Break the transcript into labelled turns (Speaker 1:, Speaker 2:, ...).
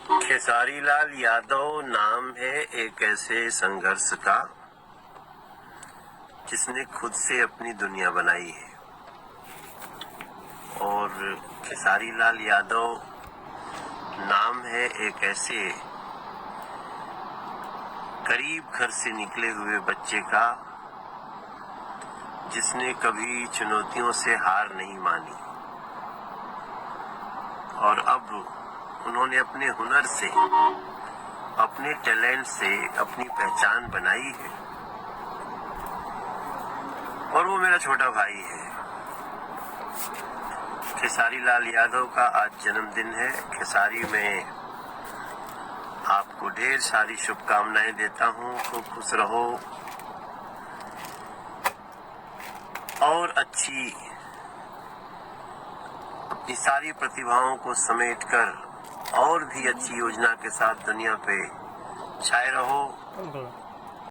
Speaker 1: खेसारी लाल यादव नाम है एक ऐसे संघर्ष का जिसने खुद से अपनी दुनिया बनाई है। और खेसारी लाल यादव नाम है एक ऐसे गरीब घर से निकले हुए बच्चे का जिसने कभी चुनौतियों से हार नहीं मानी और अब उन्होंने अपने हुनर से, अपने टैलेंट से अपनी पहचान बनाई है। और वो मेरा छोटा भाई है। खेसारी लाल यादव का आज जन्मदिन है। खेसारी में आपको ढेर सारी शुभकामनाएं देता हूँ। खूब खुश रहो और अच्छी अपनी सारी प्रतिभाओं को समेटकर और भी अच्छी योजना के साथ दुनिया पे छाए रहो।